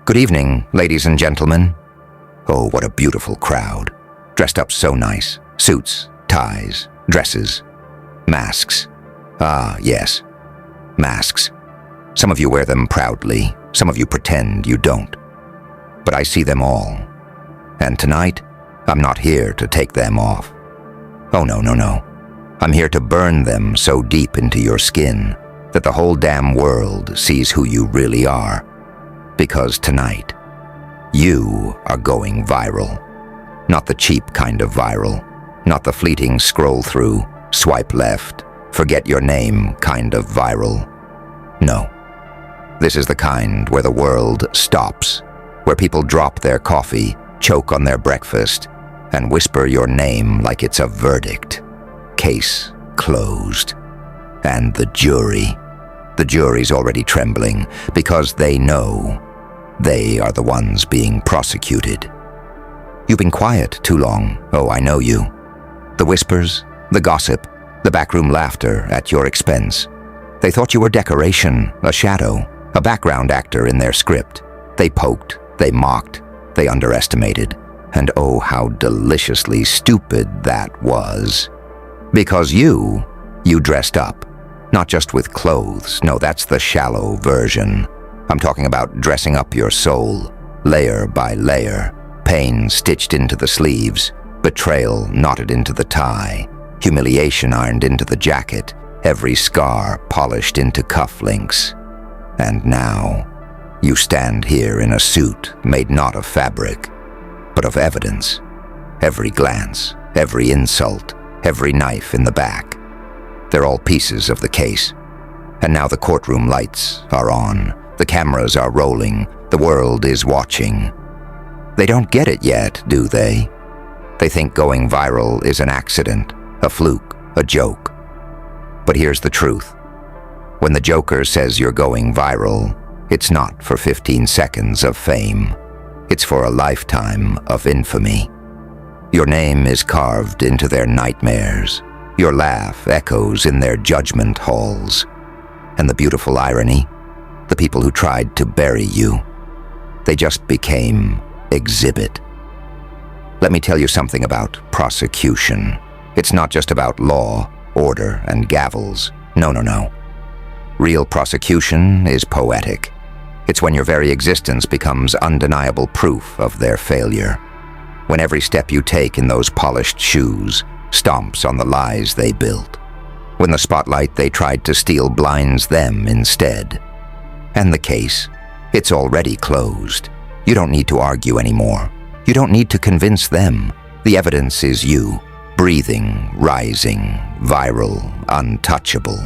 Good evening, ladies and gentlemen. Oh, what a beautiful crowd. Dressed up so nice. Suits, ties, dresses, masks. Ah, yes, masks. Some of you wear them proudly. Some of you pretend you don't. But I see them all. And tonight, I'm not here to take them off. Oh, no. I'm here to burn them so deep into your skin that the whole damn world sees who you really are. Because tonight, you are going viral. Not the cheap kind of viral. Not the fleeting scroll through, swipe left, forget your name kind of viral. No. This is the kind where the world stops, where people drop their coffee, choke on their breakfast, and whisper your name like it's a verdict. Case closed. And the jury's already trembling because they know they are the ones being prosecuted. You've been quiet too long. Oh, I know you. The whispers, the gossip, the backroom laughter at your expense. They thought you were decoration, a shadow, a background actor in their script. They poked, they mocked, they underestimated. And oh, how deliciously stupid that was. Because you dressed up. Not just with clothes. No, that's the shallow version. I'm talking about dressing up your soul, layer by layer. Pain stitched into the sleeves, betrayal knotted into the tie, humiliation ironed into the jacket, every scar polished into cufflinks. And now, you stand here in a suit made not of fabric, but of evidence. Every glance, every insult, every knife in the back. They're all pieces of the case. And now the courtroom lights are on, the cameras are rolling, the world is watching. They don't get it yet, do they? They think going viral is an accident, a fluke, a joke. But here's the truth. When the Joker says you're going viral, it's not for 15 seconds of fame. It's for a lifetime of infamy. Your name is carved into their nightmares. Your laugh echoes in their judgment halls. And the beautiful irony, the people who tried to bury you, they just became exhibit. Let me tell you something about prosecution. It's not just about law, order, and gavels. No. Real prosecution is poetic. It's when your very existence becomes undeniable proof of their failure. When every step you take in those polished shoes stomps on the lies they built. When the spotlight they tried to steal blinds them instead. And the case, it's already closed. You don't need to argue anymore. You don't need to convince them. The evidence is you, breathing, rising, viral, untouchable.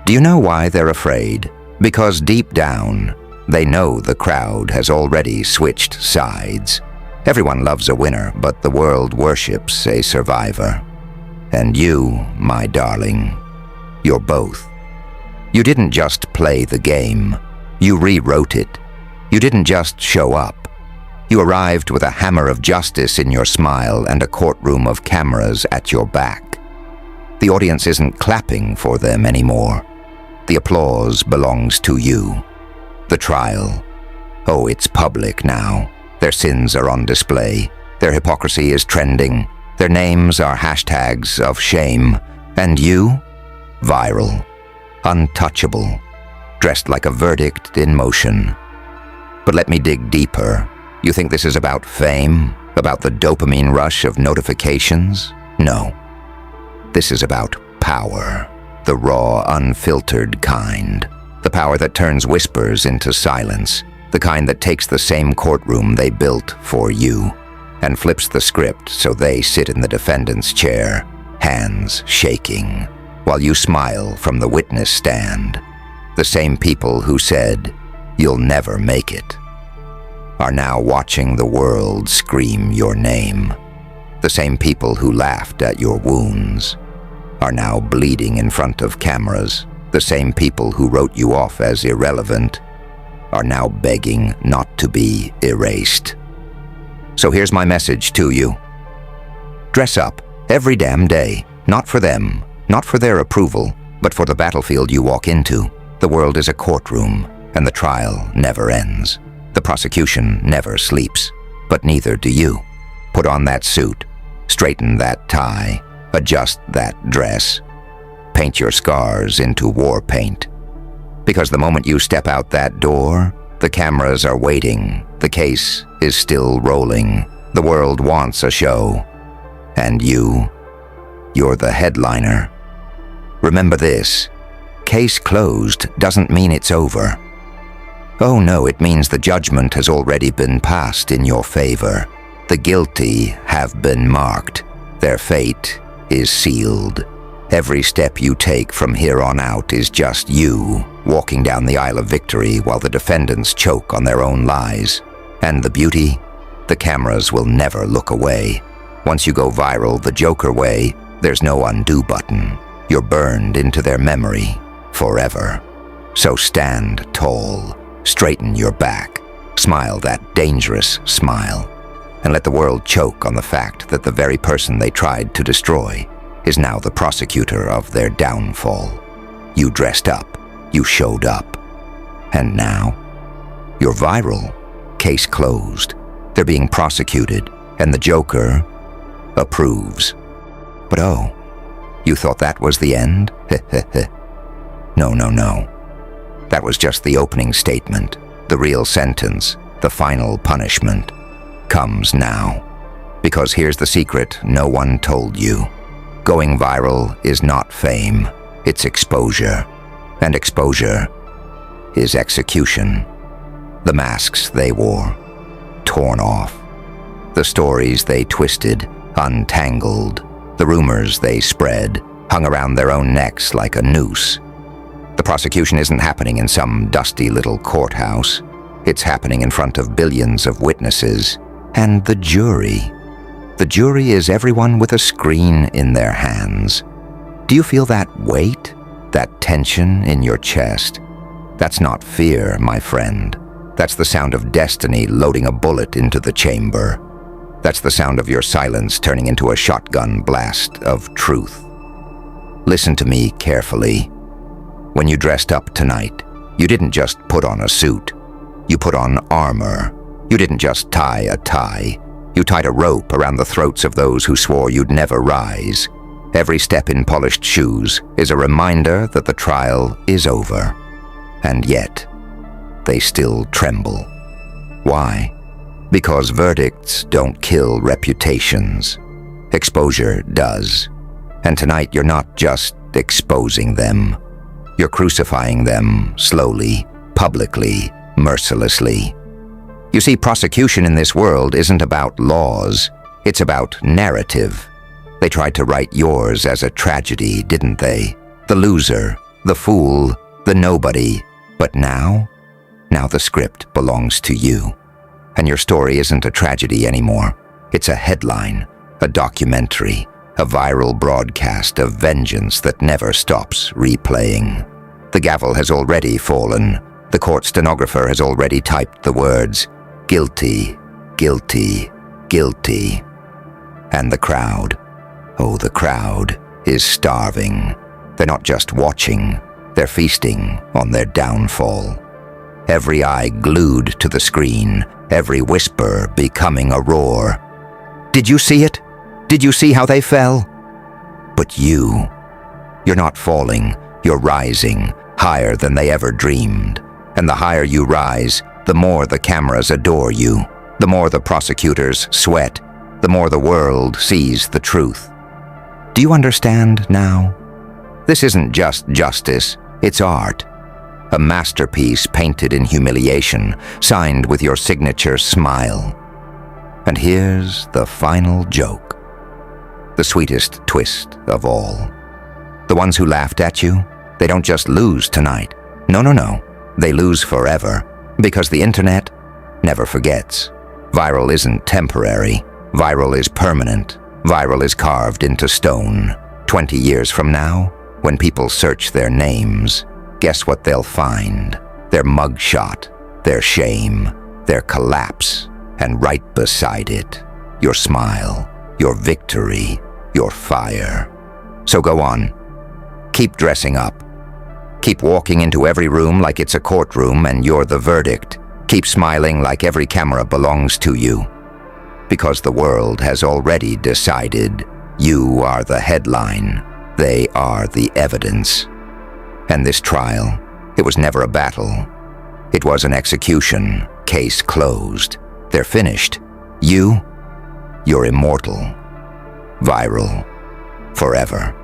Do you know why they're afraid? Because deep down, they know the crowd has already switched sides. Everyone loves a winner, but the world worships a survivor. And you, my darling, you're both. You didn't just play the game. You rewrote it. You didn't just show up. You arrived with a hammer of justice in your smile and a courtroom of cameras at your back. The audience isn't clapping for them anymore. The applause belongs to you. The trial. Oh, it's public now. Their sins are on display. Their hypocrisy is trending. Their names are hashtags of shame. And you? Viral. Untouchable. Dressed like a verdict in motion. But let me dig deeper. You think this is about fame? About the dopamine rush of notifications? No. This is about power. The raw, unfiltered kind. The power that turns whispers into silence. The kind that takes the same courtroom they built for you and flips the script so they sit in the defendant's chair, hands shaking, while you smile from the witness stand. The same people who said, "You'll never make it," are now watching the world scream your name. The same people who laughed at your wounds are now bleeding in front of cameras. The same people who wrote you off as irrelevant are now begging not to be erased. So here's my message to you. Dress up every damn day, not for them, not for their approval, but for the battlefield you walk into. The world is a courtroom, and the trial never ends. The prosecution never sleeps, but neither do you. Put on that suit, straighten that tie, adjust that dress. Paint your scars into war paint. Because the moment you step out that door, the cameras are waiting, the case is still rolling, the world wants a show. And you're the headliner. Remember this, case closed doesn't mean it's over. Oh no, it means the judgment has already been passed in your favor. The guilty have been marked. Their fate is sealed. Every step you take from here on out is just you, walking down the aisle of victory while the defendants choke on their own lies. And the beauty? The cameras will never look away. Once you go viral the Joker way, there's no undo button. You're burned into their memory forever. So stand tall, straighten your back, smile that dangerous smile, and let the world choke on the fact that the very person they tried to destroy is now the prosecutor of their downfall. You dressed up, you showed up, and now you're viral. Case closed. They're being prosecuted, and the Joker approves. But oh, you thought that was the end? No. That was just the opening statement. The real sentence, the final punishment, comes now. Because here's the secret no one told you. Going viral is not fame, it's exposure. And exposure is execution. The masks they wore, torn off. The stories they twisted, untangled. The rumors they spread, hung around their own necks like a noose. The prosecution isn't happening in some dusty little courthouse. It's happening in front of billions of witnesses. And the jury. The jury is everyone with a screen in their hands. Do you feel that weight, that tension in your chest? That's not fear, my friend. That's the sound of destiny loading a bullet into the chamber. That's the sound of your silence turning into a shotgun blast of truth. Listen to me carefully. When you dressed up tonight, you didn't just put on a suit. You put on armor. You didn't just tie a tie. You tied a rope around the throats of those who swore you'd never rise. Every step in polished shoes is a reminder that the trial is over. And yet, they still tremble. Why? Because verdicts don't kill reputations. Exposure does. And tonight you're not just exposing them. You're crucifying them slowly, publicly, mercilessly. You see, prosecution in this world isn't about laws. It's about narrative. They tried to write yours as a tragedy, didn't they? The loser, the fool, the nobody. But now the script belongs to you. And your story isn't a tragedy anymore. It's a headline, a documentary, a viral broadcast of vengeance that never stops replaying. The gavel has already fallen. The court stenographer has already typed the words, guilty, guilty, guilty. And the crowd, oh, the crowd is starving. They're not just watching, they're feasting on their downfall. Every eye glued to the screen, every whisper becoming a roar. Did you see it? Did you see how they fell? But you're not falling, you're rising, higher than they ever dreamed. And the higher you rise, the more the cameras adore you, the more the prosecutors sweat, the more the world sees the truth. Do you understand now? This isn't just justice, it's art. A masterpiece painted in humiliation, signed with your signature smile. And here's the final joke. The sweetest twist of all. The ones who laughed at you, they don't just lose tonight. No. They lose forever. Because the internet never forgets. Viral isn't temporary. Viral is permanent. Viral is carved into stone. 20 years from now, when people search their names, guess what they'll find? Their mugshot, their shame, their collapse, and right beside it, your smile, your victory, your fire. So go on. Keep dressing up. Keep walking into every room like it's a courtroom and you're the verdict. Keep smiling like every camera belongs to you, because the world has already decided you are the headline, they are the evidence. And this trial, it was never a battle. It was an execution, case closed. They're finished. You're immortal. Viral. Forever.